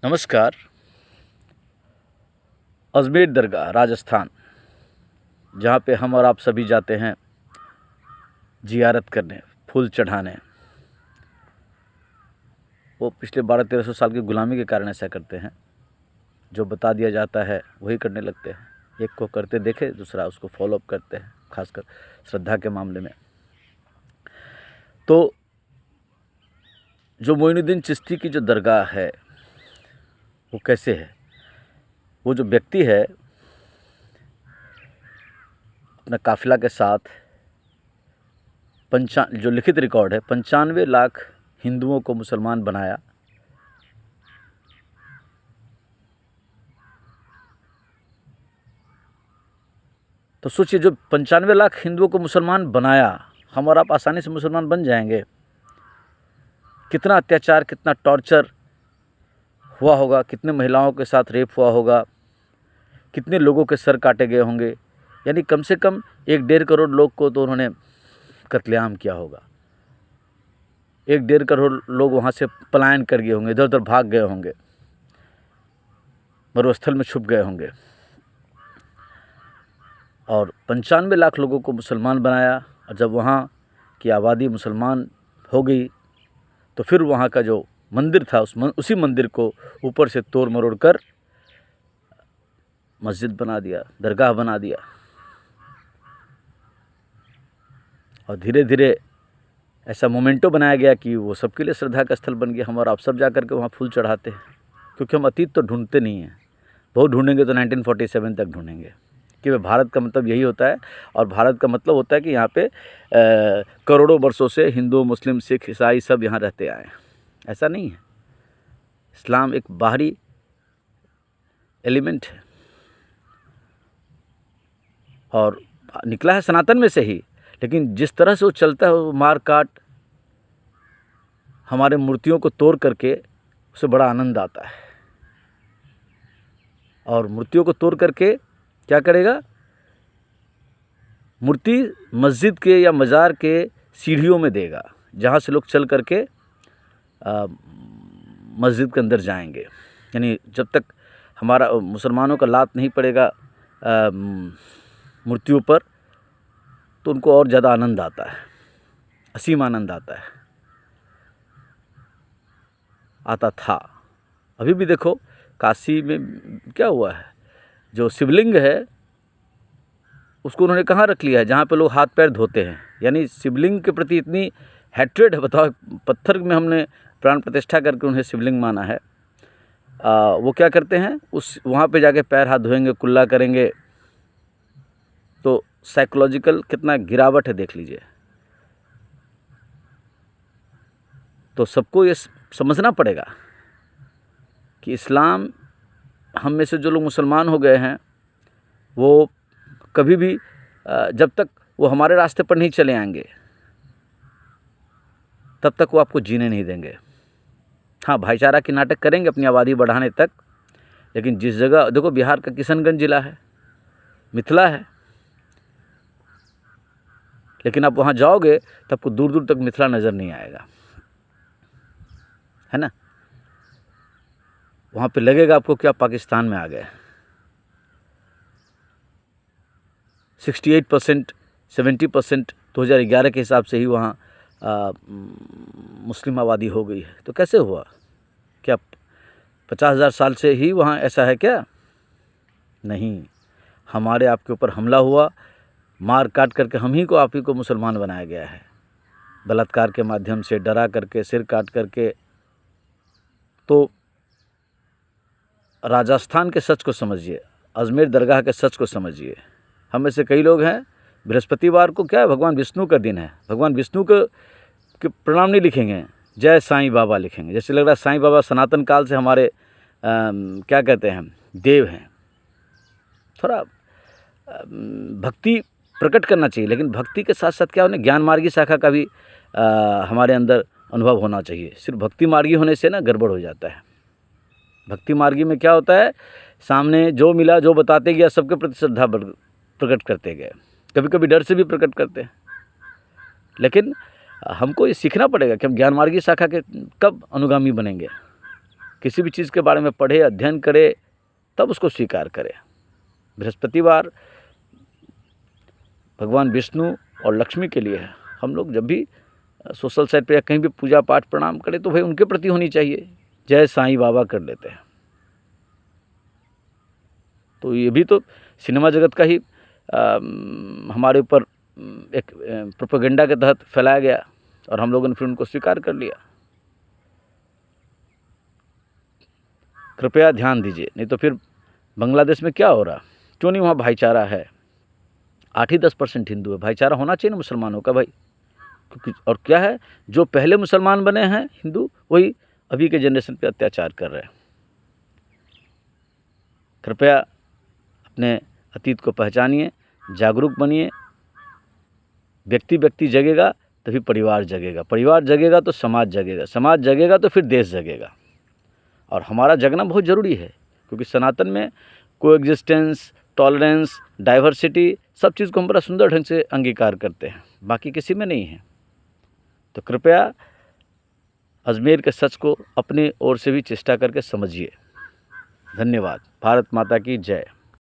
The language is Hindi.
नमस्कार। अजमेर दरगाह राजस्थान, जहाँ पे हम और आप सभी जाते हैं जियारत करने, फूल चढ़ाने। वो पिछले 1200-1300 साल की गुलामी के कारण ऐसा करते हैं। जो बता दिया जाता है वही करने लगते हैं। एक को करते देखे दूसरा उसको फॉलोअप करते हैं, खासकर श्रद्धा के मामले में। तो जो मोइनुद्दीन चिश्ती की जो दरगाह है वो कैसे है? वो जो व्यक्ति है अपना काफिला के साथ जो लिखित रिकॉर्ड है 95 लाख हिंदुओं को मुसलमान बनाया। तो सोचिए, जो 95 लाख हिंदुओं को मुसलमान बनाया, हम और आप आसानी से मुसलमान बन जाएंगे? कितना अत्याचार, कितना टॉर्चर हुआ होगा, कितने महिलाओं के साथ रेप हुआ होगा, कितने लोगों के सर काटे गए होंगे। यानी कम से कम 1-1.5 करोड़ लोग को तो उन्होंने कत्लेआम किया होगा। 1-1.5 करोड़ लोग वहाँ से पलायन कर गए होंगे, इधर उधर भाग गए होंगे, मरुस्थल में छुप गए होंगे। और 95 लाख लोगों को मुसलमान बनाया। और जब वहाँ की आबादी मुसलमान हो गई तो फिर वहाँ का जो मंदिर था उसी मंदिर को ऊपर से तोड़ मरोड़ कर मस्जिद बना दिया, दरगाह बना दिया। और धीरे धीरे ऐसा मोमेंटो बनाया गया कि वो सबके लिए श्रद्धा का स्थल बन गया। हम और आप सब जा कर के वहाँ फूल चढ़ाते हैं, क्योंकि हम अतीत तो ढूंढते नहीं हैं। बहुत ढूंढेंगे तो 1947 तक ढूंढेंगे कि भारत का मतलब यही होता है। और भारत का मतलब होता है कि यहाँ पे करोड़ों वर्षों से हिंदू, मुस्लिम, सिख, ईसाई सब यहाँ रहते आए हैं। ऐसा नहीं है। इस्लाम एक बाहरी एलिमेंट है और निकला है सनातन में से ही, लेकिन जिस तरह से वो चलता है, वो मार काट हमारे मूर्तियों को तोड़ करके, उसे बड़ा आनंद आता है। और मूर्तियों को तोड़ करके क्या करेगा? मूर्ति मस्जिद के या मज़ार के सीढ़ियों में देगा, जहाँ से लोग चल करके मस्जिद के अंदर जाएंगे। यानी जब तक हमारा मुसलमानों का लात नहीं पड़ेगा मूर्तियों पर, तो उनको और ज़्यादा आनंद आता है, असीम आनंद आता है, आता था। अभी भी देखो काशी में क्या हुआ है, जो शिवलिंग है उसको उन्होंने कहाँ रख लिया है? जहाँ पे लोग हाथ पैर धोते हैं। यानी शिवलिंग के प्रति इतनी हैट्रेड है, बताओ। पत्थर में हमने प्राण प्रतिष्ठा करके उन्हें शिवलिंग माना है। वो क्या करते हैं, उस वहाँ पे जाके पैर हाथ धोएंगे, कुल्ला करेंगे। तो साइकोलॉजिकल कितना गिरावट है, देख लीजिए। तो सबको ये समझना पड़ेगा कि इस्लाम, हम में से जो लोग मुसलमान हो गए हैं, वो कभी भी जब तक वो हमारे रास्ते पर नहीं चले आएंगे तब तक वो आपको जीने नहीं देंगे। हाँ, भाईचारा की नाटक करेंगे अपनी आबादी बढ़ाने तक, लेकिन जिस जगह देखो, बिहार का किशनगंज जिला है, मिथिला है, लेकिन आप वहाँ जाओगे तो आपको दूर दूर तक मिथिला नज़र नहीं आएगा, है ना। वहाँ पे लगेगा आपको कि आप पाकिस्तान में आ गए। 68%, 70% 2011 के हिसाब से ही वहाँ मुस्लिम आबादी हो गई है। तो कैसे हुआ? क्या 50,000 साल से ही वहाँ ऐसा है क्या? नहीं, हमारे आपके ऊपर हमला हुआ, मार काट करके हम ही को, आप ही को मुसलमान बनाया गया है, बलात्कार के माध्यम से, डरा करके, सिर काट करके। तो राजस्थान के सच को समझिए, अजमेर दरगाह के सच को समझिए। हम में से कई लोग हैं, बृहस्पतिवार को क्या है, भगवान विष्णु का दिन है, भगवान विष्णु के प्रणाम नहीं लिखेंगे, जय साईं बाबा लिखेंगे। जैसे लग रहा है साईं बाबा सनातन काल से हमारे क्या कहते हैं, देव हैं। थोड़ा भक्ति प्रकट करना चाहिए, लेकिन भक्ति के साथ साथ क्या उन्हें ज्ञान मार्गी शाखा का भी हमारे अंदर अनुभव होना चाहिए। सिर्फ भक्ति मार्गी होने से ना गड़बड़ हो जाता है। भक्ति मार्गी में क्या होता है, सामने जो मिला, जो बताते गया, सबके प्रति श्रद्धा प्रकट करते गए। कभी कभी डर से भी प्रकट करते हैं, लेकिन हमको ये सीखना पड़ेगा कि हम ज्ञान मार्गी शाखा के कब अनुगामी बनेंगे। किसी भी चीज़ के बारे में पढ़े, अध्ययन करे, तब उसको स्वीकार करे। बृहस्पतिवार भगवान विष्णु और लक्ष्मी के लिए है। हम लोग जब भी सोशल साइट पे या कहीं भी पूजा पाठ प्रणाम करें तो भाई उनके प्रति होनी चाहिए, जय साईं बाबा कर लेते हैं। तो ये भी तो सिनेमा जगत का ही हमारे ऊपर एक प्रोपेगेंडा के तहत फैलाया गया और हम लोगों ने फिर उनको स्वीकार कर लिया। कृपया ध्यान दीजिए, नहीं तो फिर बांग्लादेश में क्या हो रहा, क्यों नहीं वहाँ भाईचारा है। 8 ही 10% हिंदू है, भाईचारा होना चाहिए ना मुसलमानों का भाई। क्योंकि और क्या है, जो पहले मुसलमान बने हैं हिंदू, वही अभी के जनरेशन पे अत्याचार कर रहे हैं। कृपया अपने अतीत को पहचानिए, जागरूक बनिए। व्यक्ति जगेगा तभी परिवार जगेगा, परिवार जगेगा तो समाज जगेगा, समाज जगेगा तो फिर देश जगेगा। और हमारा जगना बहुत ज़रूरी है, क्योंकि सनातन में कोएग्जिस्टेंस, टॉलरेंस, डाइवर्सिटी सब चीज़ को हम बड़ा सुंदर ढंग से अंगीकार करते हैं, बाकी किसी में नहीं है। तो कृपया अजमेर के सच को अपनी ओर से भी चेष्टा करके समझिए। धन्यवाद। भारत माता की जय।